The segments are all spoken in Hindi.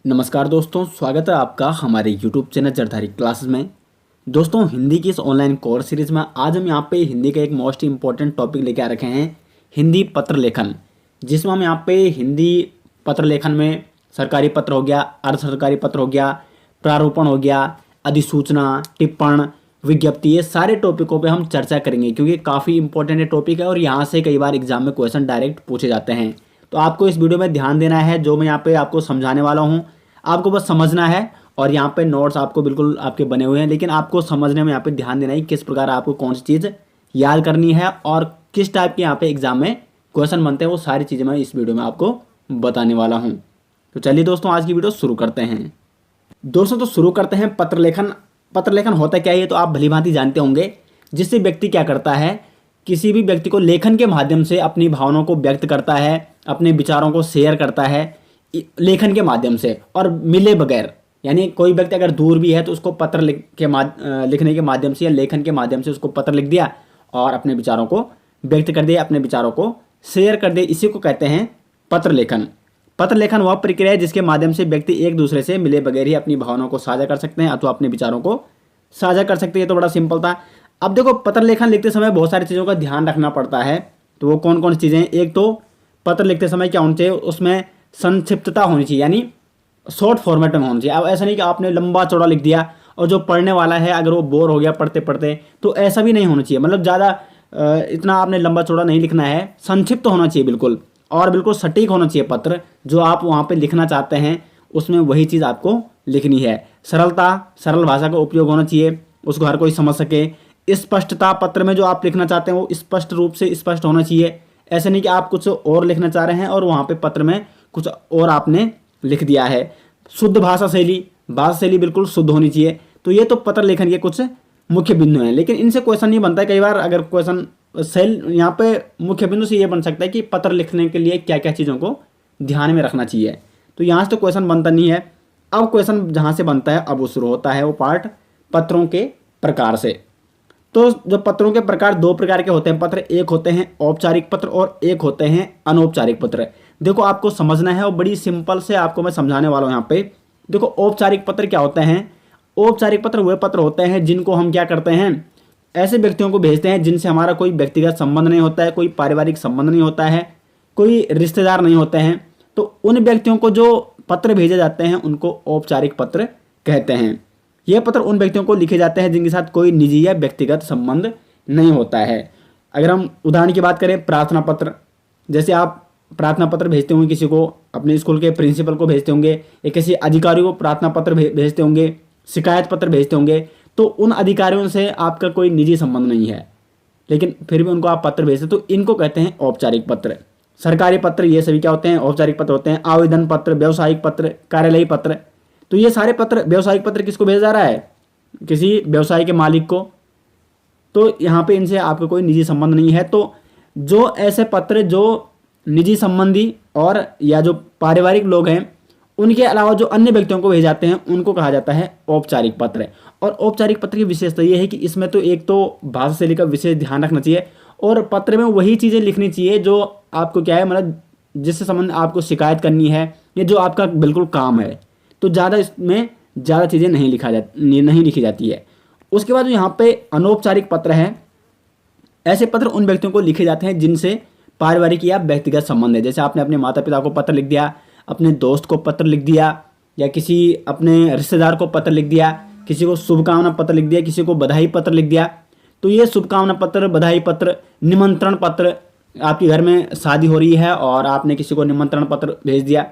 नमस्कार दोस्तों, स्वागत है आपका हमारे YouTube चैनल जरधारी क्लासेस में। दोस्तों, हिंदी की इस ऑनलाइन कोर्स सीरीज में आज हम यहाँ पे हिंदी का एक मोस्ट इंपॉर्टेंट टॉपिक लेके आ रखे हैं, हिंदी पत्र लेखन। जिसमें हम यहाँ पे हिंदी पत्र लेखन में सरकारी पत्र हो गया, अर्ध सरकारी पत्र हो गया, प्रारूपण हो गया, अधिसूचना, टिप्पण, विज्ञप्ति, ये सारे टॉपिकों पे हम चर्चा करेंगे क्योंकि काफ़ी इंपॉर्टेंट टॉपिक है और यहाँ से कई बार एग्जाम में क्वेश्चन डायरेक्ट पूछे जाते हैं। तो आपको इस वीडियो में ध्यान देना है, जो मैं यहाँ पे आपको समझाने वाला हूँ आपको बस समझना है। और यहाँ पे नोट्स आपको बिल्कुल आपके बने हुए हैं, लेकिन आपको समझने में यहाँ पे ध्यान देना है किस प्रकार आपको कौन सी चीज़ याद करनी है और किस टाइप के यहाँ पे एग्जाम में क्वेश्चन बनते हैं, वो सारी चीज़ें मैं इस वीडियो में आपको बताने वाला हूँ। तो चलिए दोस्तों, आज की वीडियो शुरू करते हैं। दोस्तों, तो शुरू करते हैं पत्र लेखन। पत्र लेखन होता क्या है ये तो आप भली भांति जानते होंगे। जिससे व्यक्ति क्या करता है, किसी भी व्यक्ति को लेखन के माध्यम से अपनी भावनाओं को व्यक्त करता है, अपने विचारों को शेयर करता है लेखन के माध्यम से और मिले बगैर। यानी कोई व्यक्ति अगर दूर भी है तो उसको पत्र लिखने के माध्यम से या लेखन के माध्यम से उसको पत्र लिख दिया और अपने विचारों को व्यक्त कर दिया, अपने विचारों को शेयर कर दिया। इसी को कहते हैं पत्र लेखन। पत्र लेखन वह प्रक्रिया है जिसके माध्यम से व्यक्ति एक दूसरे से मिले बगैर ही अपनी भावनाओं को साझा कर सकते हैं अथवा अपने विचारों को साझा कर सकते हैं। तो बड़ा सिंपल था। अब देखो, पत्र लेखन लिखते समय बहुत सारी चीज़ों का ध्यान रखना पड़ता है। तो वो कौन कौन सी चीज़ें हैं? एक तो पत्र लिखते समय क्या होना चाहिए, उसमें संक्षिप्तता होनी चाहिए, यानी शॉर्ट फॉर्मेट में होना चाहिए। अब ऐसा नहीं कि आपने लंबा चौड़ा लिख दिया और जो पढ़ने वाला है अगर वो बोर हो गया पढ़ते पढ़ते, तो ऐसा भी नहीं होना चाहिए। मतलब ज़्यादा इतना आपने लंबा चौड़ा नहीं लिखना है, संक्षिप्त होना चाहिए बिल्कुल, और बिल्कुल सटीक होना चाहिए। पत्र जो आप वहाँ पे लिखना चाहते हैं उसमें वही चीज़ आपको लिखनी है। सरलता, सरल भाषा का उपयोग होना चाहिए, उसको हर कोई समझ सके। स्पष्टता, पत्र में जो आप लिखना चाहते हैं वो स्पष्ट रूप से स्पष्ट होना चाहिए। ऐसे नहीं कि आप कुछ और लिखना चाह रहे हैं और वहाँ पे पत्र में कुछ और आपने लिख दिया है। शुद्ध भाषा शैली बिल्कुल शुद्ध होनी चाहिए। तो ये तो पत्र लेखन के कुछ मुख्य बिंदु हैं, लेकिन इनसे क्वेश्चन नहीं बनता है। कई बार अगर क्वेश्चन यहाँ पे मुख्य बिंदु से ये बन सकता है कि पत्र लिखने के लिए क्या क्या चीज़ों को ध्यान में रखना चाहिए। तो यहाँ से तो क्वेश्चन बनता नहीं है। अब क्वेश्चन जहाँ से बनता है अब वो शुरू होता है, वो पार्ट पत्रों के प्रकार से। तो जो पत्रों के प्रकार, दो प्रकार के होते हैं पत्र। एक होते हैं औपचारिक पत्र और एक होते हैं अनौपचारिक पत्र। देखो, आपको समझना है और बड़ी सिंपल से आपको मैं समझाने वाला हूँ यहाँ पे। देखो, औपचारिक पत्र क्या होते हैं? औपचारिक पत्र वे पत्र होते हैं जिनको हम क्या करते हैं, ऐसे व्यक्तियों को भेजते हैं जिनसे हमारा कोई व्यक्तिगत संबंध नहीं होता है, कोई पारिवारिक संबंध नहीं होता है, कोई रिश्तेदार नहीं होते हैं। तो उन व्यक्तियों को जो पत्र भेजे जाते हैं उनको औपचारिक पत्र कहते हैं। ये पत्र उन व्यक्तियों को लिखे जाते हैं जिनके साथ कोई निजी या व्यक्तिगत संबंध नहीं होता है। अगर हम उदाहरण की बात करें, प्रार्थना पत्र, जैसे आप प्रार्थना पत्र भेजते होंगे किसी को, अपने स्कूल के प्रिंसिपल को भेजते होंगे या किसी अधिकारी को प्रार्थना पत्र भेजते होंगे, शिकायत पत्र भेजते होंगे। तो उन अधिकारियों से आपका कोई निजी संबंध नहीं है, लेकिन फिर भी उनको आप पत्र भेजते, तो इनको कहते हैं औपचारिक पत्र। सरकारी पत्र, ये सभी क्या होते हैं? औपचारिक पत्र होते हैं। आवेदन पत्र, व्यावसायिक पत्र, कार्यालयी पत्र। तो ये सारे पत्र, व्यावसायिक पत्र किसको भेजा जा रहा है? किसी व्यवसाय के मालिक को। तो यहाँ पे इनसे आपका कोई निजी संबंध नहीं है। तो जो ऐसे पत्र जो निजी संबंधी और या जो पारिवारिक लोग हैं उनके अलावा जो अन्य व्यक्तियों को भेजे जाते हैं उनको कहा जाता है औपचारिक पत्र। और औपचारिक पत्र की विशेषता ये है कि इसमें तो एक तो भाषा शैली का विशेष ध्यान रखना चाहिए और पत्र में वही चीज़ें लिखनी चाहिए जो आपको क्या है, मतलब जिससे संबंध आपको शिकायत करनी है या जो आपका बिल्कुल काम है। तो ज़्यादा इसमें ज़्यादा चीज़ें नहीं लिखी जाती है। उसके बाद जो यहाँ पे अनौपचारिक पत्र है, ऐसे पत्र उन व्यक्तियों को लिखे जाते हैं जिनसे पारिवारिक या व्यक्तिगत संबंध है। जैसे आपने अपने माता पिता को पत्र लिख दिया, अपने दोस्त को पत्र लिख दिया, या किसी अपने रिश्तेदार को पत्र लिख दिया, किसी को शुभकामना पत्र लिख दिया, किसी को बधाई पत्र लिख दिया। तो ये शुभकामना पत्र, बधाई पत्र, निमंत्रण पत्र, आपके घर में शादी हो रही है और आपने किसी को निमंत्रण पत्र भेज दिया,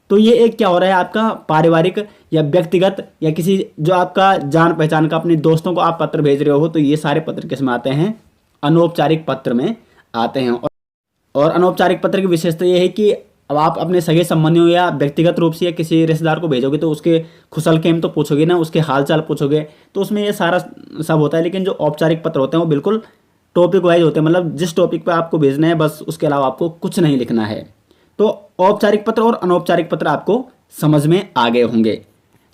तो ये एक क्या हो रहा है, आपका पारिवारिक या व्यक्तिगत या किसी जो आपका जान पहचान का अपने दोस्तों को आप पत्र भेज रहे हो। तो ये सारे पत्र किस में आते हैं? अनौपचारिक पत्र में आते हैं। और अनौपचारिक पत्र की विशेषता ये है कि अब आप अपने सगे संबंधियों या व्यक्तिगत रूप से या किसी रिश्तेदार को भेजोगे तो उसके खुशल खेम तो पूछोगे ना, उसके हालचाल पूछोगे, तो उसमें ये सारा सब होता है। लेकिन जो औपचारिक पत्र होते हैं वो बिल्कुल टॉपिक वाइज होते हैं, मतलब जिस टॉपिक पे आपको भेजना है बस, उसके अलावा आपको कुछ नहीं लिखना है। तो औपचारिक पत्र और अनौपचारिक पत्र आपको समझ में आ गए होंगे।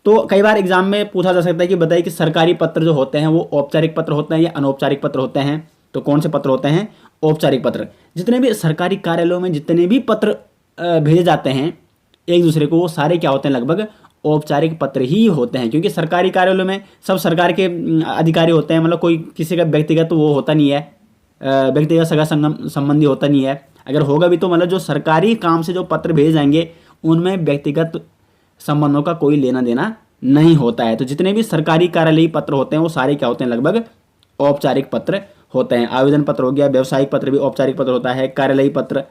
तो कई बार एग्जाम में पूछा जा सकता है कि बताइए कि सरकारी पत्र जो होते हैं वो औपचारिक पत्र होते हैं या अनौपचारिक पत्र होते हैं? तो कौन से पत्र होते हैं? औपचारिक पत्र। जितने भी सरकारी कार्यालयों में जितने भी पत्र भेजे जाते हैं एक दूसरे को, वो सारे क्या होते हैं, लगभग औपचारिक पत्र ही होते हैं, क्योंकि सरकारी कार्यालयों में सब सरकार के अधिकारी होते हैं, मतलब कोई किसी का व्यक्तिगत वो होता नहीं है, व्यक्तिगत सगा संगम संबंधी होता नहीं है। अगर होगा भी तो मतलब जो सरकारी काम से जो पत्र भेजे जाएंगे उनमें व्यक्तिगत संबंधों का कोई लेना देना नहीं होता है। तो जितने भी सरकारी कार्यालयीय पत्र होते हैं वो सारे क्या होते हैं, लगभग औपचारिक पत्र होते हैं। आवेदन पत्र हो गया, व्यावसायिक पत्र भी औपचारिक पत्र होता है, कार्यालयीय पत्र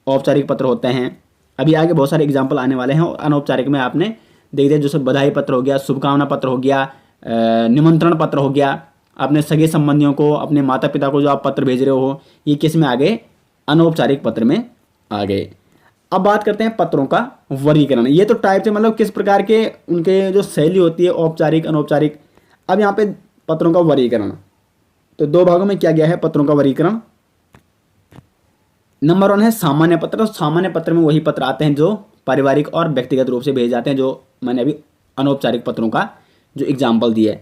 औपचारिक पत्र होते हैं। अभी आगे बहुत सारे एग्जाम्पल आने वाले हैं। और अनौपचारिक में आपने देख दिया, जैसे बधाई पत्र हो गया, शुभकामना पत्र हो गया, निमंत्रण पत्र हो गया, अपने सगे संबंधियों को, अपने माता पिता को जो आप पत्र भेज रहे हो, ये किस में आ गए, अनौपचारिक पत्र में आ गए। अब बात करते हैं पत्रों का वर्गीकरण। ये तो टाइप से मतलब किस प्रकार के उनके जो शैली होती है, औपचारिक अनौपचारिक। अब यहाँ पे पत्रों का वर्गीकरण, तो दो भागों में किया गया है पत्रों का वर्गीकरण। नंबर 1 है सामान्य पत्र। तो सामान्य पत्र में वही पत्र आते हैं जो पारिवारिक और व्यक्तिगत रूप से भेजे जाते हैं, जो मैंने अभी अनौपचारिक पत्रों का जो एग्जाम्पल दिए।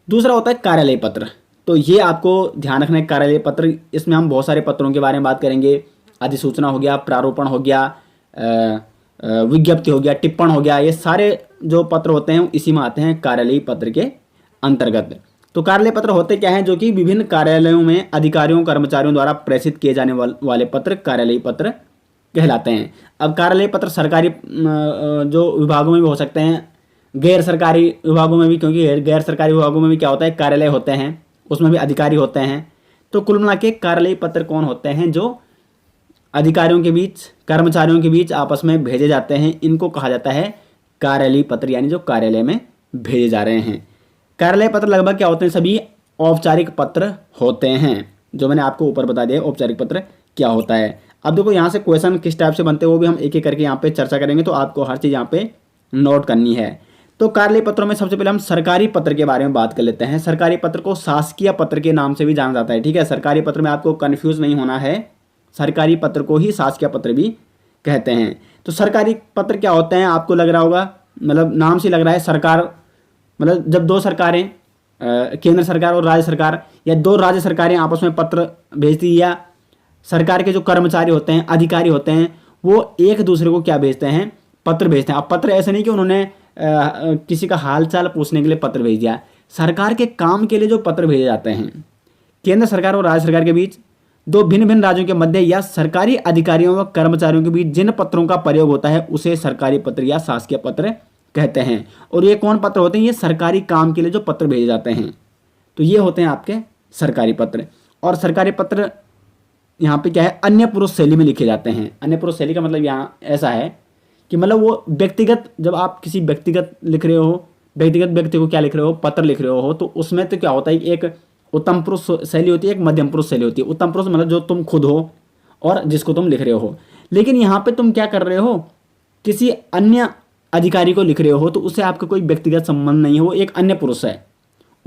दूसरा होता है कार्यालय पत्र। तो ये आपको ध्यान रखना है, कार्यालय पत्र, इसमें हम बहुत सारे पत्रों के बारे में बात करेंगे। अधिसूचना हो गया, प्रारूपण हो गया, विज्ञप्ति हो गया, टिप्पण हो गया, ये सारे जो पत्र होते हैं इसी में आते हैं कार्यालयीय पत्र के अंतर्गत। तो कार्यालय पत्र होते क्या हैं, जो कि विभिन्न कार्यालयों में अधिकारियों कर्मचारियों द्वारा प्रेषित किए जाने वाले पत्र कार्यालयीय पत्र कहलाते हैं। अब कार्यालय पत्र सरकारी जो विभागों में भी हो सकते हैं, गैर सरकारी विभागों में भी, क्योंकि गैर सरकारी विभागों में भी क्या होता है, कार्यालय होते हैं, उसमें भी अधिकारी होते हैं। तो कुल मिला के कार्यालयीय पत्र कौन होते हैं, जो अधिकारियों के बीच, कर्मचारियों के बीच आपस में भेजे जाते हैं, इनको कहा जाता है कार्यालयीय पत्र, यानी जो कार्यालय में भेजे जा रहे हैं। कार्यालय पत्र लगभग क्या होते हैं, सभी औपचारिक पत्र होते हैं, जो मैंने आपको ऊपर बता दिया औपचारिक पत्र क्या होता है। अब देखो यहाँ से क्वेश्चन किस टाइप से बनते हैं वो भी हम एक एक करके यहाँ पे चर्चा करेंगे, तो आपको हर चीज़ यहाँ पे नोट करनी है। तो कार्यालय पत्रों में सबसे पहले हम सरकारी पत्र के बारे में बात कर लेते हैं। सरकारी पत्र को शासकीय पत्र के नाम से भी जाना जाता है, ठीक है। सरकारी पत्र में आपको कन्फ्यूज नहीं होना है, सरकारी पत्र को ही शासकीय पत्र भी कहते हैं। तो सरकारी पत्र क्या होते हैं, आपको लग रहा होगा, मतलब नाम से लग रहा है सरकार, मतलब जब दो सरकारें, केंद्र सरकार और राज्य सरकार, या दो राज्य सरकारें आपस में पत्र भेजती, या सरकार के जो कर्मचारी होते हैं, अधिकारी होते हैं, वो एक दूसरे को क्या भेजते हैं, पत्र भेजते हैं। अब पत्र ऐसे नहीं कि उन्होंने किसी का हालचाल पूछने के लिए पत्र भेज दिया, सरकार के काम के लिए जो पत्र भेजे जाते हैं केंद्र सरकार और राज्य सरकार के बीच, दो भिन्न भिन्न राज्यों के मध्य या सरकारी अधिकारियों व कर्मचारियों के बीच जिन पत्रों का प्रयोग होता है उसे सरकारी पत्र या शासकीय पत्र कहते हैं। और ये कौन पत्र होते हैं, ये सरकारी काम के लिए जो पत्र भेजे जाते हैं, तो ये होते हैं आपके सरकारी पत्र। और सरकारी पत्र यहाँ पे क्या है, अन्य पुरुष शैली में लिखे जाते हैं। अन्य पुरुष शैली का मतलब यहाँ ऐसा है कि मतलब वो व्यक्तिगत, जब आप किसी व्यक्तिगत लिख रहे हो, व्यक्तिगत व्यक्ति को क्या लिख रहे हो, पत्र लिख रहे हो, तो उसमें तो क्या होता है, एक उत्तम पुरुष शैली होती है, एक मध्यम पुरुष शैली होती है। उत्तम पुरुष मतलब जो तुम खुद हो और जिसको तुम लिख रहे हो। लेकिन यहाँ पे तुम क्या कर रहे हो, किसी अन्य अधिकारी को लिख रहे हो, तो उससे आपका कोई व्यक्तिगत संबंध नहीं है, वो एक अन्य पुरुष है,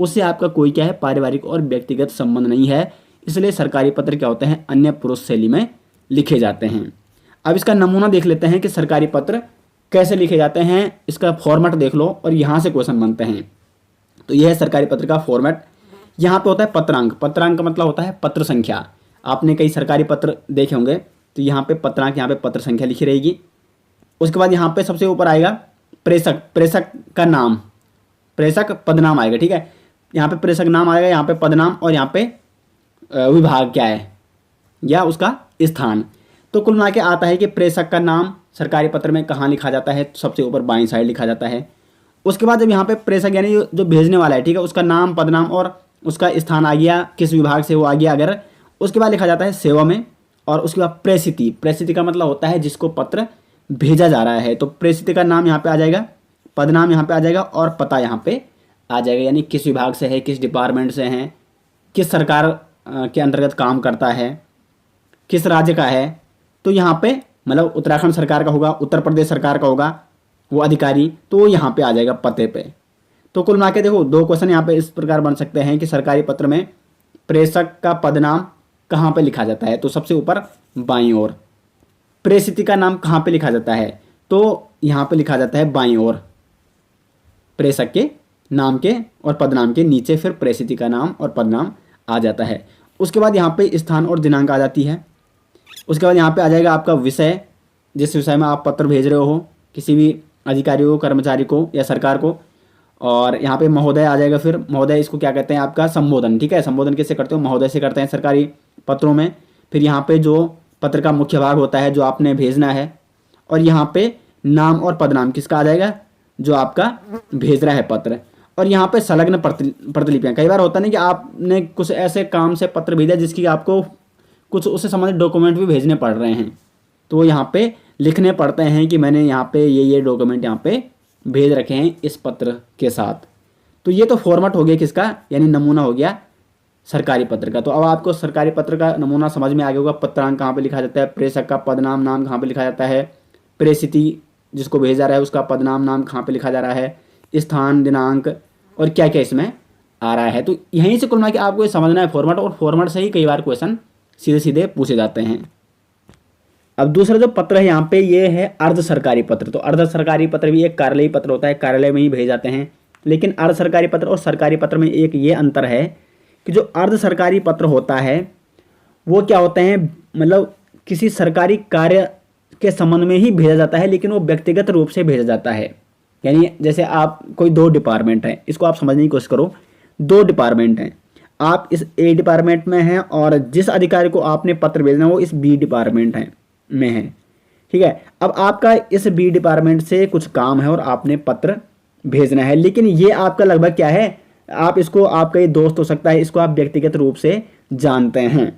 उससे आपका कोई क्या है, पारिवारिक और व्यक्तिगत संबंध नहीं है। इसलिए सरकारी पत्र क्या होते हैं, अन्य पुरुष शैली में लिखे जाते हैं। अब इसका नमूना देख लेते हैं कि सरकारी पत्र कैसे लिखे जाते हैं, इसका फॉर्मेट देख लो और यहाँ से क्वेश्चन बनते हैं। तो यह है सरकारी पत्र का फॉर्मेट। यहाँ पे होता है पत्रांक। पत्रांक का मतलब होता है पत्र संख्या। आपने कई सरकारी पत्र देखे होंगे, तो यहाँ पे पत्रांक, यहाँ पे पत्र संख्या लिखी रहेगी। उसके बाद यहाँ पे सबसे ऊपर आएगा प्रेषक, प्रेषक का नाम, प्रेषक पदनाम आएगा, ठीक है। यहाँ पे प्रेषक नाम आएगा, यहाँ पे पदनाम, और यहाँ पे विभाग क्या है या उसका स्थान। तो कुल मिला के आता है कि प्रेषक का नाम सरकारी पत्र में कहाँ लिखा जाता है, सबसे ऊपर बाईं साइड लिखा जाता है। उसके बाद जब यहाँ पे प्रेषक यानी जो भेजने वाला है, ठीक है, उसका नाम, पदनाम और उसका स्थान आ गया, किस विभाग से वो आ गया अगर। उसके बाद लिखा जाता है सेवा में। और उसके बाद प्रेषिति, प्रेषिति का मतलब होता है जिसको पत्र भेजा जा रहा है। तो प्रेषिति का नाम यहाँ पे आ जाएगा, पदनाम यहाँ पे आ जाएगा और पता यहाँ पे आ जाएगा, यानी किस विभाग से है, किस डिपार्टमेंट से है, किस सरकार के अंतर्गत काम करता है, किस राज्य का है। तो यहाँ पे मतलब उत्तराखंड सरकार का होगा, उत्तर प्रदेश सरकार का होगा वो अधिकारी, तो वो यहाँ पे आ जाएगा पते पे। तो कुल मिला के देखो, दो क्वेश्चन यहाँ पे इस प्रकार बन सकते हैं कि सरकारी पत्र में प्रेषक का पदनाम कहाँ पे लिखा जाता है, तो सबसे ऊपर बाईं ओर। प्रेषिति का नाम कहाँ पे लिखा जाता है, तो यहाँ पे लिखा जाता है बाईं ओर, प्रेषक के नाम के और पदनाम के नीचे फिर प्रेषिति का नाम और पदनाम आ जाता है। उसके बाद यहाँ पे स्थान और दिनांक आ जाती है। उसके बाद यहाँ पे आ जाएगा आपका विषय, जिस विषय में आप पत्र भेज रहे हो, किसी भी अधिकारी को, कर्मचारी को या सरकार को। और यहाँ पे महोदय आ जाएगा, फिर महोदय इसको क्या कहते हैं आपका संबोधन, ठीक है। संबोधन किससे करते हो, महोदय से करते हैं सरकारी पत्रों में। फिर यहाँ पे जो पत्र का मुख्य भाग होता है जो आपने भेजना है, और यहाँ पे नाम और पदनाम किसका आ जाएगा, जो आपका भेज रहा है पत्र। और यहाँ पे संलग्न प्रतिलिपियाँ, कई बार होता नहीं कि आपने कुछ ऐसे काम से पत्र भेजा जिसकी आपको कुछ उससे संबंधित डॉक्यूमेंट भी भेजने पड़ रहे हैं, तो यहाँ पे लिखने पड़ते हैं कि मैंने यहाँ पे ये डॉक्यूमेंट यहाँ पे भेज रखे हैं इस पत्र के साथ। तो ये तो फॉर्मेट हो गया किसका, यानी नमूना हो गया सरकारी पत्र का। तो अब आपको सरकारी पत्र का नमूना समझ में आ गया होगा। पत्रांक कहाँ पे लिखा जाता है, प्रेषक का पदनाम नाम कहाँ पे लिखा जाता है, प्रेषिति जिसको भेजा रहा है उसका पदनाम नाम कहाँ पे लिखा जा रहा है, स्थान, दिनांक और क्या क्या इसमें आ रहा है। तो यहीं से कुल मिला के आपको ये समझना है फॉर्मेट, और फॉर्मेट से ही कई बार क्वेश्चन सीधे सीधे पूछे जाते हैं। अब दूसरा जो पत्र है यहाँ पे ये है अर्ध सरकारी पत्र। तो अर्ध सरकारी पत्र भी एक कार्यालयीय पत्र होता है, कार्यालय में ही भेजे जाते हैं। लेकिन अर्ध सरकारी पत्र और सरकारी पत्र में एक ये अंतर है कि जो अर्ध सरकारी पत्र होता है वो क्या होते हैं, मतलब किसी सरकारी कार्य के संबंध में ही भेजा जाता है, लेकिन वो व्यक्तिगत रूप से भेजा जाता है। यानी जैसे आप कोई दो डिपार्टमेंट है, इसको आप समझने की कोशिश करो। दो डिपार्टमेंट हैं, आप इस ए डिपार्टमेंट में हैं और जिस अधिकारी को आपने पत्र भेजना है वो इस बी डिपार्टमेंट में है, ठीक है। अब आपका इस बी डिपार्टमेंट से कुछ काम है और आपने पत्र भेजना है, लेकिन ये आपका लगभग क्या है, आप इसको, आपका ये दोस्त हो सकता है, इसको आप व्यक्तिगत रूप से जानते हैं।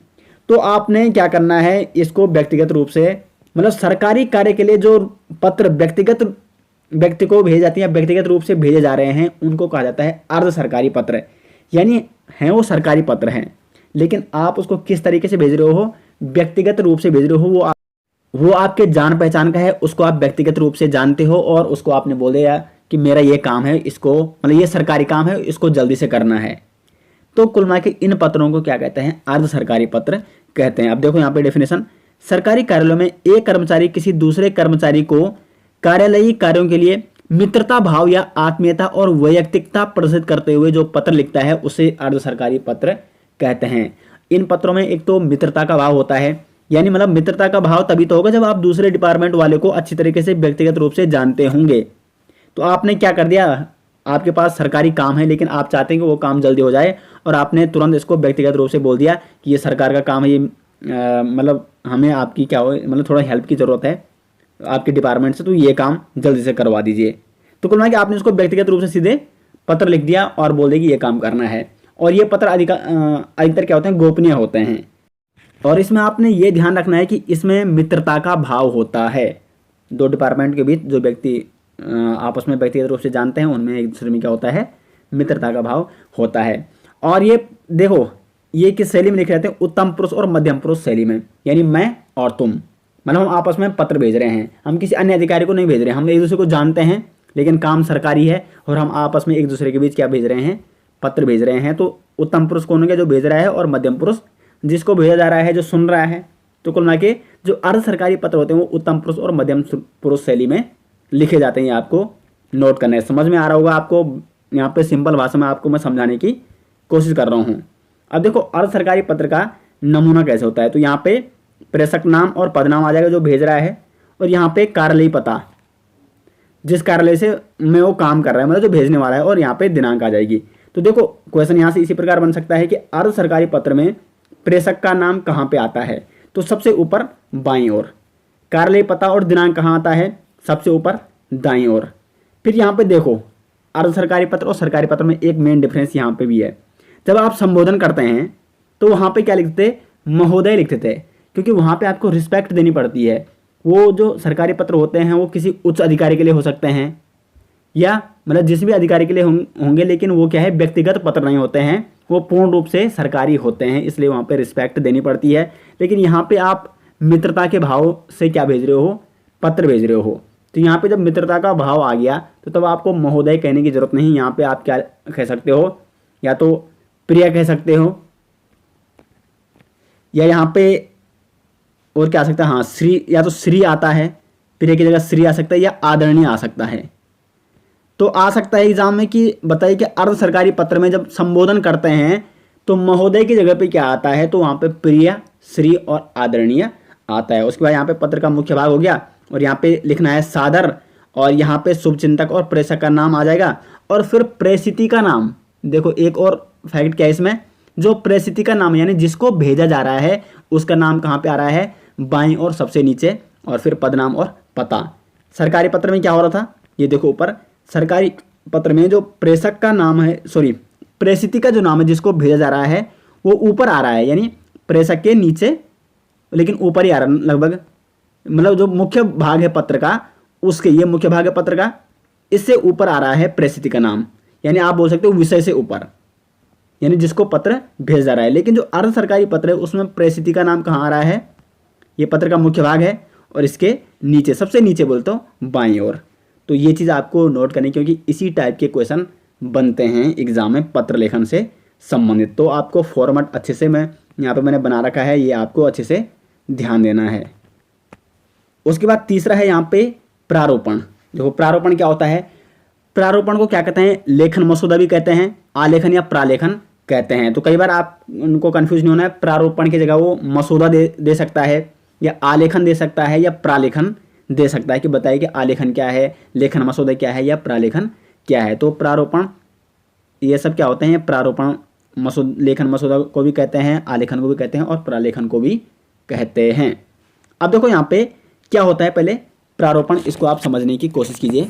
तो आपने क्या करना है, इसको व्यक्तिगत रूप से, मतलब सरकारी कार्य के लिए जो पत्र व्यक्तिगत व्यक्ति को भेजे जाती है, व्यक्तिगत रूप से भेजे जा रहे हैं, उनको कहा जाता है अर्ध सरकारी पत्र। यानी हैं वो सरकारी पत्र हैं, लेकिन आप उसको किस तरीके से भेज रहे हो, व्यक्तिगत रूप से भेज रहे हो। वो आपके जान पहचान का है, उसको आप व्यक्तिगत रूप से जानते हो और उसको आपने बोल दिया कि मेरा ये काम है, इसको मतलब ये सरकारी काम है, इसको जल्दी से करना है। तो कुल मिला के इन पत्रों को क्या कहते हैं, अर्ध सरकारी पत्र कहते हैं। अब देखो यहाँ पे डेफिनेशन, सरकारी कार्यालयों में एक कर्मचारी किसी दूसरे कर्मचारी को कार्यालयीय कार्यों के लिए मित्रता भाव या आत्मीयता और वैयक्तिकता प्रदर्शित करते हुए जो पत्र लिखता है उसे अर्ध सरकारी पत्र कहते हैं। इन पत्रों में एक तो मित्रता का भाव होता है, यानी मतलब मित्रता का भाव तभी तो होगा जब आप दूसरे डिपार्टमेंट वाले को अच्छी तरीके से व्यक्तिगत रूप से जानते होंगे। तो आपने क्या कर दिया, आपके पास सरकारी काम है लेकिन आप चाहते हैं कि वो काम जल्दी हो जाए, और आपने तुरंत इसको व्यक्तिगत रूप से बोल दिया कि ये सरकार का काम है, ये मतलब हमें आपकी क्या हो, मतलब थोड़ा हेल्प की ज़रूरत है आपके डिपार्टमेंट से, तो ये काम जल्दी से करवा दीजिए। तो कुल मिला के आपने उसको व्यक्तिगत रूप से सीधे पत्र लिख दिया और बोल दिया कि ये काम करना है। और ये पत्र अधिकतर क्या होते हैं, गोपनीय होते हैं। और इसमें आपने ये ध्यान रखना है कि इसमें मित्रता का भाव होता है। दो डिपार्टमेंट के बीच जो व्यक्ति आपस में व्यक्तिगत रूप से जानते हैं उनमें एक दूसरे में क्या होता है, मित्रता का भाव होता है। और ये देखो ये किस शैली में लिखे रहते हैं, उत्तम पुरुष और मध्यम पुरुष शैली में, यानी मैं और तुम, मतलब हम आपस में पत्र भेज रहे हैं, हम किसी अन्य अधिकारी को नहीं भेज रहे हैं, हम एक दूसरे को जानते हैं लेकिन काम सरकारी है और हम आपस में एक दूसरे के बीच क्या भेज रहे हैं, पत्र भेज रहे हैं। तो उत्तम पुरुष कौन हो गया, जो भेज रहा है, और मध्यम पुरुष जिसको भेजा जा रहा है, जो सुन रहा है। तो कुल मिला के जो अर्ध सरकारी पत्र होते हैं वो उत्तम पुरुष और मध्यम पुरुष शैली में लिखे जाते हैं। आपको नोट करना है, समझ में आ रहा होगा आपको, यहाँ पे सिंपल भाषा में आपको मैं समझाने की कोशिश कर रहा हूँ। अब देखो अर्ध सरकारी पत्र का नमूना कैसे होता है। तो यहाँ पे प्रेषक नाम और पदनाम आ जाएगा जो भेज रहा है, और यहाँ पे कार्यालयीय पता जिस कार्यालय से में वो काम कर रहा है, मतलब जो भेजने वाला है, और यहाँ पे दिनांक आ जाएगी। तो देखो क्वेश्चन यहाँ से इसी प्रकार बन सकता है कि अर्ध सरकारी पत्र में प्रेषक का नाम कहाँ पे आता है, तो सबसे ऊपर बाईं ओर। कार्यालय पता और दिनांक कहाँ आता है, सबसे ऊपर दाईं ओर। फिर यहाँ पे देखो अर्ध सरकारी पत्र और सरकारी पत्र में एक मेन डिफरेंस यहाँ पे भी है। जब आप संबोधन करते हैं तो वहाँ पे क्या लिखते, महोदय लिखते थे, क्योंकि वहाँ पे आपको रिस्पेक्ट देनी पड़ती है। वो जो सरकारी पत्र होते हैं वो किसी उच्च अधिकारी के लिए हो सकते हैं, या मतलब जिस भी अधिकारी के लिए होंगे, लेकिन वो क्या है, व्यक्तिगत पत्र नहीं होते हैं, वो पूर्ण रूप से सरकारी होते हैं, इसलिए वहाँ पे रिस्पेक्ट देनी पड़ती है। लेकिन यहाँ पे आप मित्रता के भाव से क्या भेज रहे हो, पत्र भेज रहे हो। तो यहाँ पे जब मित्रता का भाव आ गया तो तब आपको महोदय कहने की जरूरत नहीं, यहाँ पे आप क्या कह सकते हो, या तो प्रिय कह सकते हो, या यहाँ पे और क्या आ सकता है, हाँ श्री, या तो श्री आता है, प्रिय की जगह श्री आ सकता है, या आदरणीय आ सकता है। तो आ सकता है एग्जाम में कि बताइए कि अर्ध सरकारी पत्र में जब संबोधन करते हैं तो महोदय की जगह पे क्या आता है, तो वहाँ पे प्रिय, श्री और आदरणीय आता है। उसके बाद यहाँ पे पत्र का मुख्य भाग हो गया, और यहाँ पे लिखना है सादर और यहाँ पे शुभचिंतक और प्रेषक का नाम आ जाएगा, और फिर प्रेषिती का नाम। देखो एक और फैक्ट क्या है इसमें, जो प्रेषिती का नाम यानी जिसको भेजा जा रहा है उसका नाम कहाँ पे आ रहा है, बाईं और सबसे नीचे, और फिर पदनाम और पता। सरकारी पत्र में क्या हो रहा था, ये देखो ऊपर सरकारी पत्र में जो प्रेषक का नाम है, सॉरी प्रेषिती का जो नाम है जिसको भेजा जा रहा है वो ऊपर आ रहा है, यानी प्रेषक के नीचे लेकिन ऊपर ही आ रहा है लगभग, मतलब जो मुख्य भाग है पत्र का उसके, ये मुख्य भाग है पत्र का, इससे ऊपर आ रहा है प्रेषिती का नाम, यानी आप बोल सकते हो विषय से ऊपर, यानी जिसको पत्र भेज जा रहा है। लेकिन जो अर्ध सरकारी पत्र है उसमें प्रेषिती का नाम कहाँ आ रहा है, ये पत्र का मुख्य भाग है और इसके नीचे, सबसे नीचे बोलते हो बाईं ओर। तो ये चीज़ आपको नोट करनी, क्योंकि इसी टाइप के क्वेश्चन बनते हैं एग्जाम में पत्र लेखन से संबंधित। तो आपको फॉर्मेट अच्छे से मैं यहाँ पे मैंने बना रखा है, ये आपको अच्छे से ध्यान देना है। उसके बाद तीसरा है यहाँ पे प्रारूपण। देखो प्रारूपण क्या होता है, प्रारूपण को क्या कहते हैं, लेखन मसौदा भी कहते हैं, आलेखन या प्रालेखन कहते हैं। तो कई बार आप उनको कंफ्यूज नहीं होना है, प्रारूपण की जगह वो मसौदा दे सकता है, या आलेखन दे सकता है, या प्रालेखन दे सकता है, कि बताइए कि आलेखन क्या है, लेखन मसौदा क्या है, या प्रालेखन क्या है। तो प्रारूपण ये सब क्या होते हैं, प्रारूपण लेखन मसौदा को भी कहते हैं, आलेखन को भी कहते हैं, और प्रालेखन को भी कहते हैं। अब देखो यहाँ पे क्या होता है, पहले प्रारूपण इसको आप समझने की कोशिश कीजिए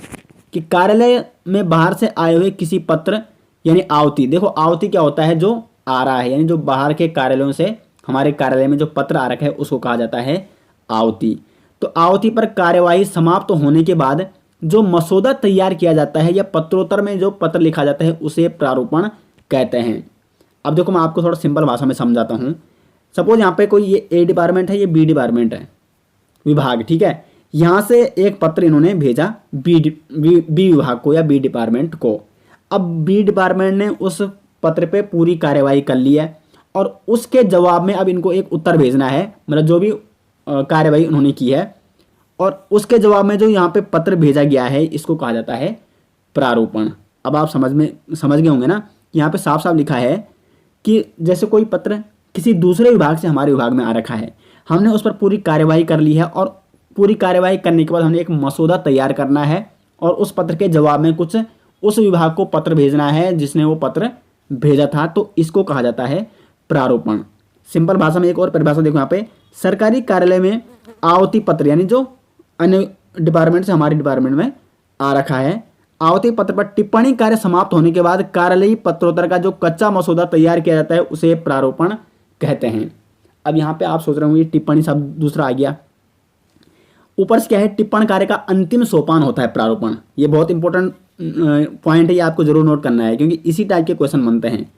कि कार्यालय में बाहर से आए हुए किसी पत्र यानी आवती। देखो आवती क्या होता है, जो आ रहा है, यानी जो बाहर के कार्यालयों से हमारे कार्यालय में जो पत्र आ रखा है उसको कहा जाता है आवती। तो आवती पर कार्यवाही समाप्त होने के बाद जो मसौदा तैयार किया जाता है या पत्रोत्तर में जो पत्र लिखा जाता है उसे प्रारूपण कहते हैं। अब देखो मैं आपको थोड़ा सिंपल भाषा में समझाता हूँ। सपोज यहाँ पे कोई ये ए डिपार्टमेंट है, ये बी डिपार्टमेंट है, विभाग, ठीक है। यहाँ से एक पत्र इन्होंने भेजा बी विभाग को या बी डिपार्टमेंट को। अब बी डिपार्टमेंट ने उस पत्र पे पूरी कार्यवाही कर ली है और उसके जवाब में अब इनको एक उत्तर भेजना है, मतलब जो भी कार्यवाही उन्होंने की है, और उसके जवाब में जो यहाँ पे पत्र भेजा गया है इसको कहा जाता है प्रारूपण। अब आप समझ गए होंगे ना, यहाँ पे साफ साफ लिखा है कि जैसे कोई पत्र किसी दूसरे विभाग से हमारे विभाग में आ रखा है, हमने उस पर पूरी कार्यवाही कर ली है, और पूरी कार्यवाही करने के बाद हमने एक मसौदा तैयार करना है और उस पत्र के जवाब में कुछ उस विभाग को पत्र भेजना है जिसने वो पत्र भेजा था, तो इसको कहा जाता है प्रारूपण। सिंपल भाषा में एक और परिभाषा देखो यहाँ पे, सरकारी कार्यालय में आवती पत्र यानी जो अन्य डिपार्टमेंट से हमारे डिपार्टमेंट में आ रखा है, आवती पत्र पर टिप्पणी कार्य समाप्त होने के बाद कार्यालयीय पत्रोत्तर का जो कच्चा मसौदा तैयार किया जाता है उसे प्रारूपण कहते हैं। अब यहाँ पे आप सोच रहे होंगे टिप्पणी शब्द दूसरा आ गया, ऊपर से क्या है, टिप्पण कार्य का अंतिम सोपान होता है प्रारूपण। ये बहुत इंपॉर्टेंट पॉइंट है, ये आपको जरूर नोट करना है क्योंकि इसी टाइप के क्वेश्चन बनते हैं।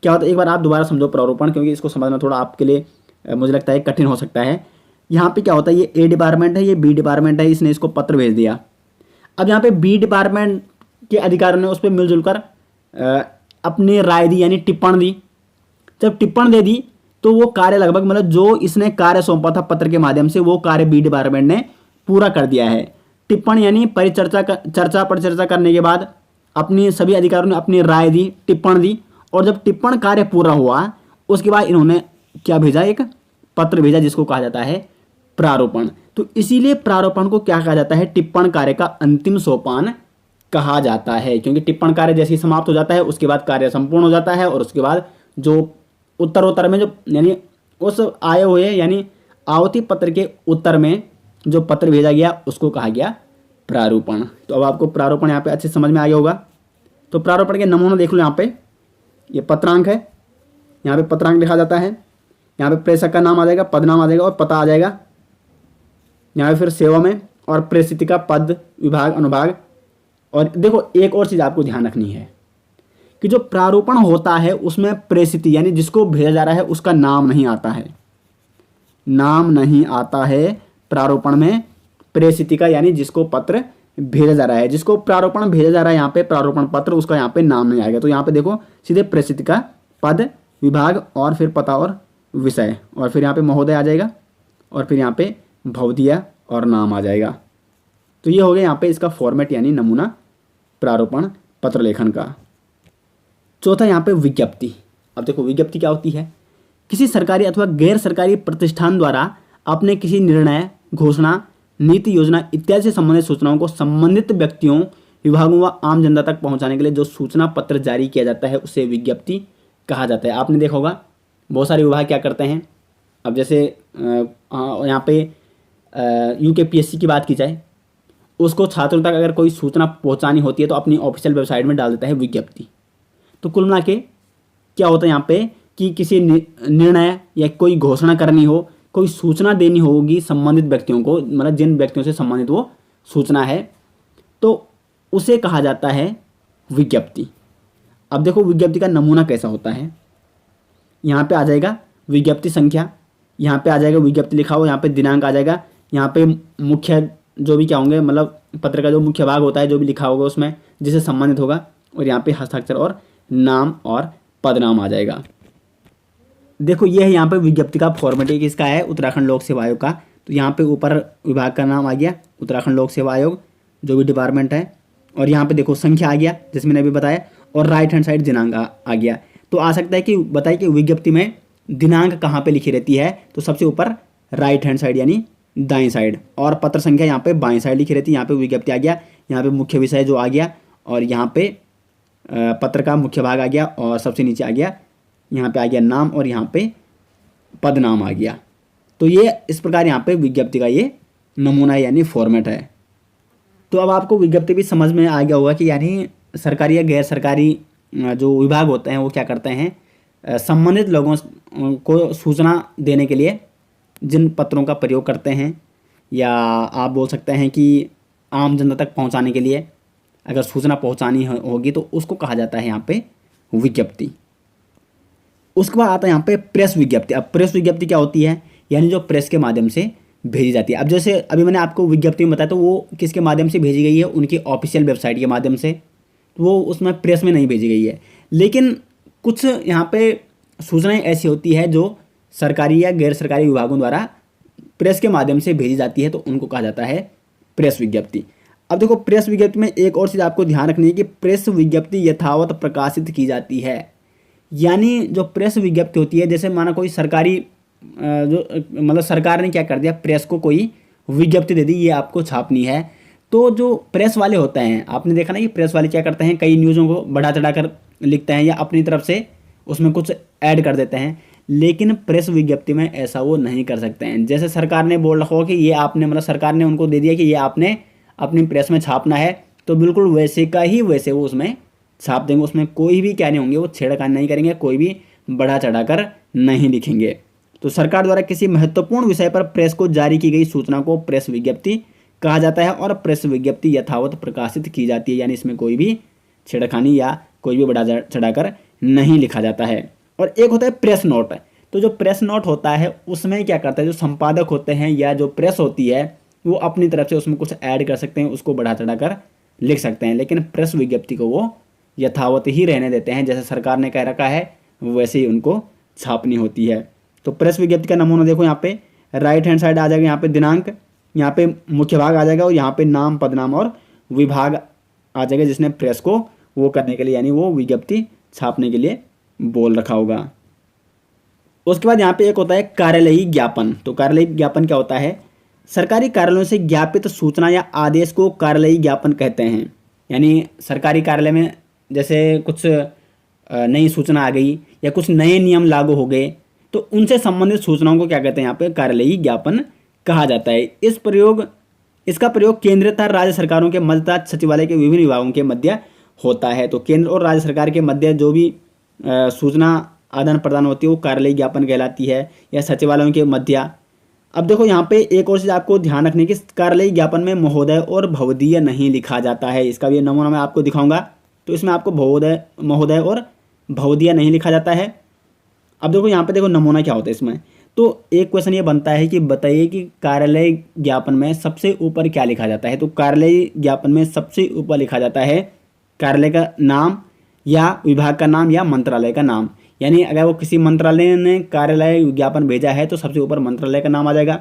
क्या होता है, एक बार आप दोबारा समझो प्रारूपण, क्योंकि इसको समझना थोड़ा आपके लिए मुझे लगता है कठिन हो सकता है। यहाँ पे क्या होता है, ये ए डिपार्टमेंट है, ये बी डिपार्टमेंट है, इसने इसको पत्र भेज दिया। अब यहाँ पे बी डिपार्टमेंट के अधिकारियों ने उस पर मिलजुल कर अपनी राय दी यानी टिप्पण दी। जब टिप्पण दे दी तो वो कार्य लगभग, मतलब जो इसने कार्य सौंपा था पत्र के माध्यम से, वो कार्य बी डिपार्टमेंट ने पूरा कर दिया है। टिप्पण यानी चर्चा परिचर्चा करने के बाद अपनी सभी अधिकारियों ने अपनी राय दी, टिप्पण दी, और जब टिप्पण कार्य पूरा हुआ उसके बाद इन्होंने क्या भेजा, एक पत्र भेजा जिसको कहा जाता है प्रारूपण। तो इसीलिए प्रारूपण को क्या कहा जाता है, टिप्पण कार्य का अंतिम सोपान कहा जाता है, क्योंकि टिप्पण कार्य जैसे ही समाप्त हो जाता है उसके बाद कार्य संपूर्ण हो जाता है, और उसके बाद जो उत्तरोत्तर में जो यानी उस आए हुए यानी आवती पत्र के उत्तर में जो पत्र भेजा गया उसको कहा गया प्रारूपण। तो अब आपको प्रारूपण यहाँ पे अच्छे समझ में आ गया होगा। तो प्रारूपण के नमूना देख लो, यहाँ पे ये पत्रांक है, यहाँ पे पत्रांक लिखा जाता है, यहाँ पे प्रेषक का नाम आ जाएगा, पद नाम आ जाएगा और पता आ जाएगा, यहाँ पे फिर सेवा में और प्रेषित का पद, विभाग, अनुभाग। और देखो एक और चीज़ आपको ध्यान रखनी है कि जो प्रारूपण होता है उसमें प्रेषित यानी जिसको भेजा जा रहा है उसका नाम नहीं आता है, नाम नहीं आता है प्रारूपण में। प्रेषित का यानी जिसको पत्र भेजा जा रहा है, जिसको प्रारूपण भेजा जा रहा है यहाँ पे प्रारूपण पत्र, उसका यहाँ पे नाम नहीं आएगा। तो यहाँ पे देखो सीधे प्रेषित का पद, विभाग और फिर पता और विषय, और फिर यहाँ पे महोदय आ जाएगा, और फिर यहाँ पे भवदिया और नाम आ जाएगा। तो ये हो गया यहाँ पे इसका फॉर्मेट यानी नमूना प्रारूपण पत्र लेखन का। चौथा यहाँ पे विज्ञप्ति। अब देखो विज्ञप्ति क्या होती है, किसी सरकारी अथवा गैर सरकारी प्रतिष्ठान द्वारा अपने किसी निर्णय, घोषणा, नीति, योजना इत्यादि से संबंधित सूचनाओं को संबंधित व्यक्तियों, विभागों व आम जनता तक पहुंचाने के लिए जो सूचना पत्र जारी किया जाता है उसे विज्ञप्ति कहा जाता है। आपने देखा होगा बहुत सारे विभाग क्या करते हैं। अब जैसे यहाँ पे यूकेपीएससी की बात की जाए, उसको छात्रों तक अगर कोई सूचना पहुंचानी होती है तो अपनी ऑफिशियल वेबसाइट में डाल देता है विज्ञप्ति। तो कुल मिला के क्या होता है यहाँ पे कि किसी निर्णय या कोई घोषणा करनी हो, कोई सूचना देनी होगी संबंधित व्यक्तियों को, मतलब जिन व्यक्तियों से संबंधित वो सूचना है, तो उसे कहा जाता है विज्ञप्ति। अब देखो विज्ञप्ति का नमूना कैसा होता है। यहाँ पे आ जाएगा विज्ञप्ति संख्या, यहाँ पे आ जाएगा विज्ञप्ति लिखा हो, यहाँ पे दिनांक आ जाएगा, यहाँ पे मुख्य जो भी क्या होंगे, मतलब पत्र का जो मुख्य भाग होता है जो भी लिखा होगा उसमें जिससे संबंधित होगा, और यहाँ पे हस्ताक्षर और नाम और पदनाम आ जाएगा। देखो ये है यहाँ पे विज्ञप्ति का फॉर्मेट, किसका है, उत्तराखंड लोक सेवा आयोग का। तो यहाँ पे ऊपर विभाग का नाम आ गया उत्तराखंड लोक सेवा आयोग, जो भी डिपार्टमेंट है, और यहाँ पे देखो संख्या आ गया जिसमें मैंने अभी बताया, और राइट हैंड साइड दिनांक आ गया। तो आ सकता है कि बताइए कि विज्ञप्ति में दिनांक कहाँ पे लिखी रहती है, तो सबसे ऊपर राइट हैंड साइड यानी दाएं साइड, और पत्र संख्या यहाँ पे बाएं साइड लिखी रहती है। यहाँ पे विज्ञप्ति आ गया, यहाँ पे मुख्य विषय जो आ गया, और यहाँ पे पत्र का मुख्य भाग आ गया, और सबसे नीचे आ गया, यहाँ पे आ गया नाम, और यहाँ पे पदनाम आ गया। तो ये इस प्रकार यहाँ पे विज्ञप्ति का ये नमूना है यानी फॉर्मेट है। तो अब आपको विज्ञप्ति भी समझ में आ गया होगा कि यानी सरकारी या गैर सरकारी जो विभाग होते हैं वो क्या करते हैं, संबंधित लोगों को सूचना देने के लिए जिन पत्रों का प्रयोग करते हैं, या आप बोल सकते हैं कि आम जनता तक पहुंचाने के लिए अगर सूचना पहुंचानी होगी तो उसको कहा जाता है यहाँ पे विज्ञप्ति। उसके बाद आता है यहाँ पे प्रेस विज्ञप्ति। अब प्रेस विज्ञप्ति क्या होती है, यानी जो प्रेस के माध्यम से भेजी जाती है। अब जैसे अभी मैंने आपको विज्ञप्ति में बताया तो वो किसके माध्यम से भेजी गई है, उनकी ऑफिशियल वेबसाइट के माध्यम से, तो वो उसमें प्रेस में नहीं भेजी गई है। लेकिन कुछ यहाँ पे सूचनाएं ऐसी होती है जो सरकारी या गैर सरकारी विभागों द्वारा प्रेस के माध्यम से भेजी जाती है, तो उनको कहा जाता है प्रेस विज्ञप्ति। अब देखो प्रेस विज्ञप्ति में एक और चीज़ आपको ध्यान रखनी है कि प्रेस विज्ञप्ति यथावत प्रकाशित की जाती है। यानी जो प्रेस विज्ञप्ति होती है, जैसे माना कोई सरकारी जो मतलब सरकार ने क्या कर दिया, प्रेस को कोई विज्ञप्ति दे दी, ये आपको छापनी है, तो जो प्रेस वाले होते हैं, आपने देखा ना कि प्रेस वाले क्या करते हैं, कई न्यूज़ों को बढ़ा चढ़ा कर लिखते हैं या अपनी तरफ से उसमें कुछ ऐड कर देते हैं। लेकिन प्रेस विज्ञप्ति में ऐसा वो नहीं कर सकते हैं। जैसे सरकार ने बोल रखा हो कि ये आपने, मतलब सरकार ने उनको दे दिया कि ये आपने अपनी प्रेस में छापना है, तो बिल्कुल वैसे का ही वैसे वो उसमें छाप देंगे। उसमें कोई भी क्या नहीं होंगे, वो छेड़खानी नहीं करेंगे, कोई भी बढ़ा चढ़ा कर नहीं लिखेंगे। तो सरकार द्वारा किसी महत्वपूर्ण विषय पर प्रेस को जारी की गई सूचना को प्रेस विज्ञप्ति कहा जाता है, और प्रेस विज्ञप्ति यथावत प्रकाशित की जाती है, यानी इसमें कोई भी छेड़खानी या कोई भी बढ़ा चढ़ाकर नहीं लिखा जाता है। और एक होता है प्रेस नोट। तो जो प्रेस नोट होता है उसमें क्या करता है, जो संपादक होते हैं या जो प्रेस होती है वो अपनी तरफ से उसमें कुछ ऐड कर सकते हैं, उसको बढ़ा चढ़ाकर लिख सकते हैं। लेकिन प्रेस विज्ञप्ति को वो यथावत ही रहने देते हैं, जैसे सरकार ने कह रखा है वैसे ही उनको छापनी होती है। तो प्रेस विज्ञप्ति का नमूना देखो, यहाँ पे राइट हैंड साइड आ जाएगा, यहाँ पे दिनांक, यहाँ पे मुख्य भाग आ जाएगा, और यहाँ पे नाम, पदनाम और विभाग आ जाएगा जिसने प्रेस को वो करने के लिए, यानी वो विज्ञप्ति छापने के लिए बोल रखा होगा। उसके बाद यहाँ पे एक होता है कार्यालयी ज्ञापन। तो कार्यालयी ज्ञापन क्या होता है, सरकारी कार्यालयों से ज्ञापित सूचना या आदेश को कार्यालयी ज्ञापन कहते हैं। यानी सरकारी कार्यालय में जैसे कुछ नई सूचना आ गई या कुछ नए नियम लागू हो गए, तो उनसे संबंधित सूचनाओं को क्या कहते हैं, यहाँ पे कार्यालयी ज्ञापन कहा जाता है। इसका प्रयोग केंद्र तथा राज्य सरकारों के मध्य तथा सचिवालय के विभिन्न विभागों के मध्य होता है। तो केंद्र और राज्य सरकार के मध्य जो भी सूचना आदान प्रदान होती है वो कार्यालयी ज्ञापन कहलाती है, या सचिवालयों के मध्य। अब देखो यहाँ पे एक और चीज़ आपको ध्यान रखने की, कार्यालयी ज्ञापन में महोदय और भवदीय नहीं लिखा जाता है। इसका भी नमूना मैं आपको दिखाऊंगा। तो इसमें आपको महोदय और भवदीय नहीं लिखा जाता है। अब देखो यहाँ पे देखो नमूना क्या होता है इसमें। तो एक क्वेश्चन ये बनता है कि बताइए कि कार्यालय ज्ञापन में सबसे ऊपर क्या लिखा जाता है। तो कार्यालय ज्ञापन में सबसे ऊपर लिखा जाता है कार्यालय का नाम या विभाग का नाम या मंत्रालय का नाम। यानी अगर वो किसी मंत्रालय ने कार्यालय विज्ञापन भेजा है तो सबसे ऊपर मंत्रालय का नाम आ जाएगा,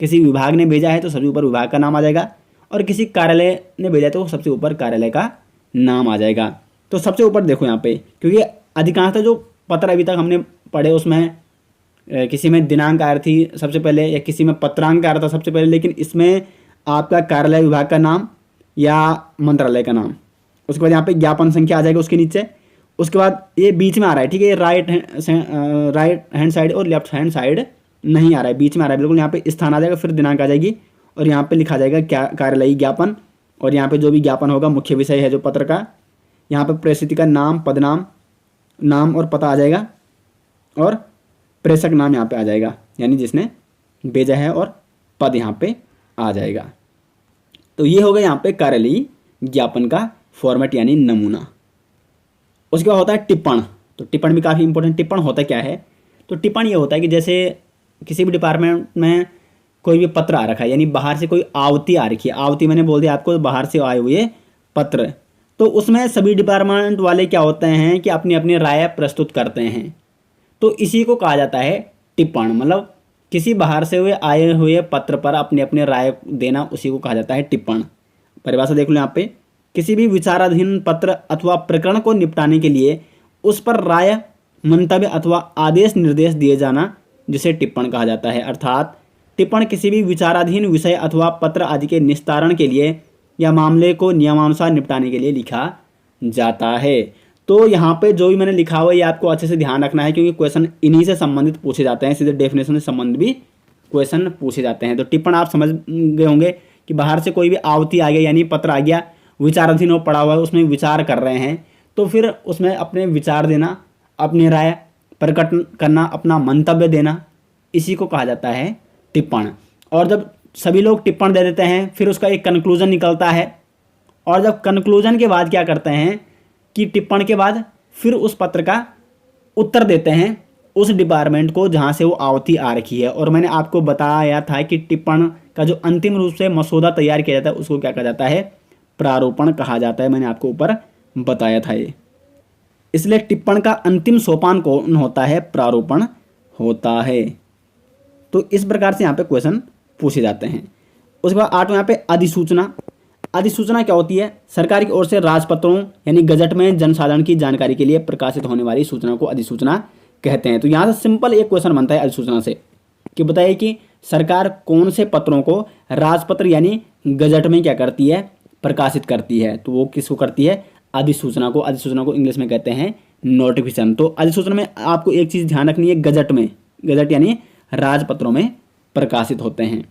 किसी विभाग ने भेजा है तो सबसे ऊपर विभाग का नाम आ जाएगा, और किसी कार्यालय ने भेजा है तो सबसे ऊपर कार्यालय का नाम आ जाएगा। तो सबसे ऊपर देखो यहाँ पे, क्योंकि अधिकांशतः जो पत्र अभी तक हमने पढ़े उसमें किसी में दिनांक आ रही थी सबसे पहले, या किसी में पत्रांक आ रहा था सबसे पहले, लेकिन इसमें आपका कार्यालय विभाग का नाम या मंत्रालय का नाम। उसके बाद यहाँ पे ज्ञापन संख्या आ जाएगा उसके नीचे। उसके बाद ये बीच में आ रहा है, ठीक है, ये राइट हैंड साइड और लेफ्ट हैंड साइड नहीं आ रहा है, बीच में आ रहा है बिल्कुल। यहाँ पे स्थान आ जाएगा, फिर दिनांक आ जाएगी और यहाँ पे लिखा जाएगा क्या कार्यालयीय ज्ञापन। और यहाँ पे जो भी ज्ञापन होगा, मुख्य विषय है जो पत्र का, यहाँ पे प्रेषित का नाम, पदनाम, नाम और पता आ जाएगा और प्रेषक नाम यहाँ पे आ जाएगा, यानी जिसने भेजा है, और पद यहाँ पे आ जाएगा। तो ये हो गया यहाँ पे कार्यालयीय ज्ञापन का फॉर्मेट यानी नमूना। उसके बाद होता है टिप्पण। तो टिप्पण भी काफ़ी इंपॉर्टेंट। टिप्पण होता क्या है? तो टिप्पण ये होता है कि जैसे किसी भी डिपार्टमेंट में कोई भी पत्र आ रखा है, यानी बाहर से कोई आवती आ रखी है, आवती मैंने बोल दिया आपको, बाहर से आए हुए पत्र, तो उसमें सभी डिपार्टमेंट वाले क्या होते हैं कि अपनी अपनी राय प्रस्तुत करते हैं। तो इसी को कहा जाता है टिप्पण। मतलब किसी बाहर से हुए आए हुए पत्र पर अपने अपने राय देना, उसी को कहा जाता है टिप्पण। परिभाषा देख लो यहाँ पे, किसी भी विचाराधीन पत्र अथवा प्रकरण को निपटाने के लिए उस पर राय, मंतव्य अथवा आदेश निर्देश दिए जाना, जिसे टिप्पण कहा जाता है। अर्थात टिप्पण किसी भी विचाराधीन विषय अथवा पत्र आदि के निस्तारण के लिए या मामले को नियमानुसार निपटाने के लिए लिखा जाता है। तो यहाँ पे जो भी मैंने लिखा हुआ है ये आपको अच्छे से ध्यान रखना है, क्योंकि क्वेश्चन इन्हीं से संबंधित पूछे जाते हैं, सीधे डेफिनेशन से संबंधित भी क्वेश्चन पूछे जाते हैं। तो टिप्पण आप समझ गए होंगे कि बाहर से कोई भी आवती आ गया, यानी पत्र आ गया, विचाराधीन वो पड़ा हुआ है, उसमें विचार कर रहे हैं, तो फिर उसमें अपने विचार देना, अपनी राय प्रकट करना, अपना मंतव्य देना, इसी को कहा जाता है टिप्पण। और जब सभी लोग टिप्पण दे देते हैं, फिर उसका एक कंक्लूजन निकलता है, और जब कंक्लूजन के बाद क्या करते हैं कि टिप्पण के बाद फिर उस पत्र का उत्तर देते हैं उस डिपार्टमेंट को जहाँ से वो आवती आ रखी है। और मैंने आपको बताया था कि टिप्पण का जो अंतिम रूप से मसौदा तैयार किया जाता है उसको क्या कहा जाता है? प्रारूपण कहा जाता है। मैंने आपको ऊपर बताया था ये। इसलिए टिप्पण का अंतिम सोपान कौन होता है? प्रारूपण होता है। तो इस प्रकार से यहाँ पे क्वेश्चन पूछे जाते हैं। उसके बाद 8वां यहाँ पे अधिसूचना। अधिसूचना क्या होती है? सरकार की ओर से राजपत्रों यानी गजट में जनसाधारण की जानकारी के लिए प्रकाशित होने वाली सूचना को अधिसूचना कहते हैं। तो यहाँ से सिंपल एक क्वेश्चन बनता है अधिसूचना से कि बताइए कि सरकार कौन से पत्रों को राजपत्र यानी गजट में क्या करती है? प्रकाशित करती है। तो वो किसको करती है? अधिसूचना को। अधिसूचना को इंग्लिश में कहते हैं नोटिफिकेशन। तो अधिसूचना में आपको एक चीज़ ध्यान रखनी है, गजट में, गजट यानी राजपत्रों में प्रकाशित होते हैं।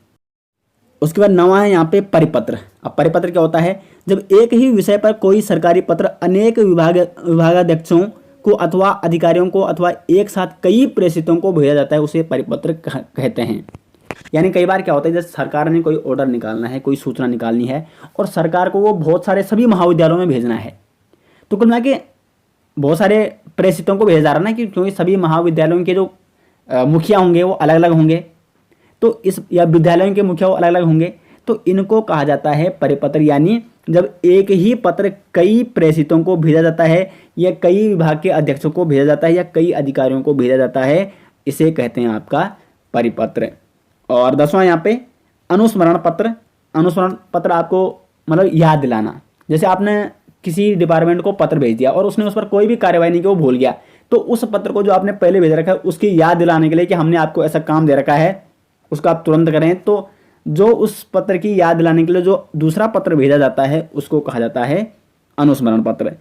उसके बाद 9वां है यहाँ पे परिपत्र। अब परिपत्र क्या होता है? जब एक ही विषय पर कोई सरकारी पत्र अनेक विभागाध्यक्षों को अथवा अधिकारियों को अथवा एक साथ कई प्रेषितों को भेजा जाता है, उसे परिपत्र कहते हैं। यानी कई बार क्या होता है, जैसे सरकार ने कोई ऑर्डर निकालना है, कोई सूचना निकालनी है, और सरकार को वो बहुत सारे सभी महाविद्यालयों में भेजना है, तो कुल मिला के बहुत सारे प्रेषितों को भेजा जा रहा है ना, क्योंकि सभी महाविद्यालयों के जो मुखिया होंगे वो अलग अलग होंगे, तो इस या विद्यालयों के मुखिया वो अलग अलग होंगे, तो इनको कहा जाता है परिपत्र। यानी जब एक ही पत्र कई प्रेषितों को भेजा जाता है, या कई विभाग के अध्यक्षों को भेजा जाता है, या कई अधिकारियों को भेजा जाता है, इसे कहते हैं आपका परिपत्र। और 10वां यहाँ पे अनुस्मरण पत्र। अनुस्मरण पत्र आपको मतलब याद दिलाना। जैसे आपने किसी डिपार्टमेंट को पत्र भेज दिया और उसने उस पर कोई भी कार्यवाही नहीं की, वो भूल गया, तो उस पत्र को जो आपने पहले भेज रखा है उसकी याद दिलाने के लिए कि हमने आपको ऐसा काम दे रखा है, उसका आप तुरंत करें। तो जो उस पत्र की याद दिलाने के लिए जो दूसरा पत्र भेजा जाता है उसको कहा जाता है अनुस्मरण पत्र।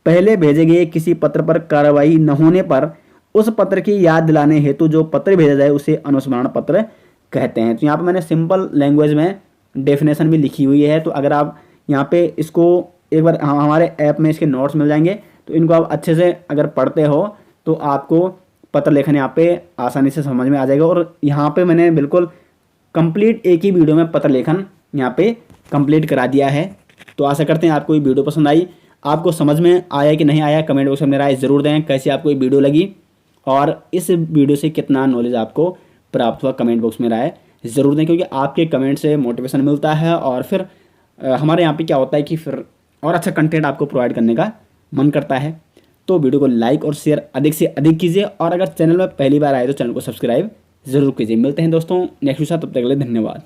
पहले भेजे गए किसी पत्र पर कार्रवाई न होने पर उस पत्र की याद दिलाने हेतु जो पत्र भेजा जाए उसे अनुस्मरण पत्र कहते हैं। तो यहाँ पे मैंने सिंपल लैंग्वेज में डेफिनेशन भी लिखी हुई है, तो अगर आप यहाँ पे इसको एक बार हमारे ऐप में इसके नोट्स मिल जाएंगे, तो इनको आप अच्छे से अगर पढ़ते हो तो आपको पत्र लेखन यहाँ पे आसानी से समझ में आ जाएगा। और यहाँ पे मैंने बिल्कुल कंप्लीट एक ही वीडियो में पत्र लेखन यहाँ पे कंप्लीट करा दिया है। तो आशा करते हैं आपको ये वीडियो पसंद आई, आपको समझ में आया कि नहीं आया, कमेंट बॉक्स में मेरा राय ज़रूर दें, कैसी आपको ये वीडियो लगी और इस वीडियो से कितना नॉलेज आपको प्राप्त हुआ, कमेंट बॉक्स में राय ज़रूर दें, क्योंकि आपके कमेंट से मोटिवेशन मिलता है और फिर हमारे यहाँ पे क्या होता है कि फिर और अच्छा कंटेंट आपको प्रोवाइड करने का मन करता है। तो वीडियो को लाइक और शेयर अधिक से अधिक कीजिए, और अगर चैनल में पहली बार आए तो चैनल को सब्सक्राइब ज़रूर कीजिए। मिलते हैं दोस्तों नेक्स्ट वीडियो, तब तक के लिए धन्यवाद।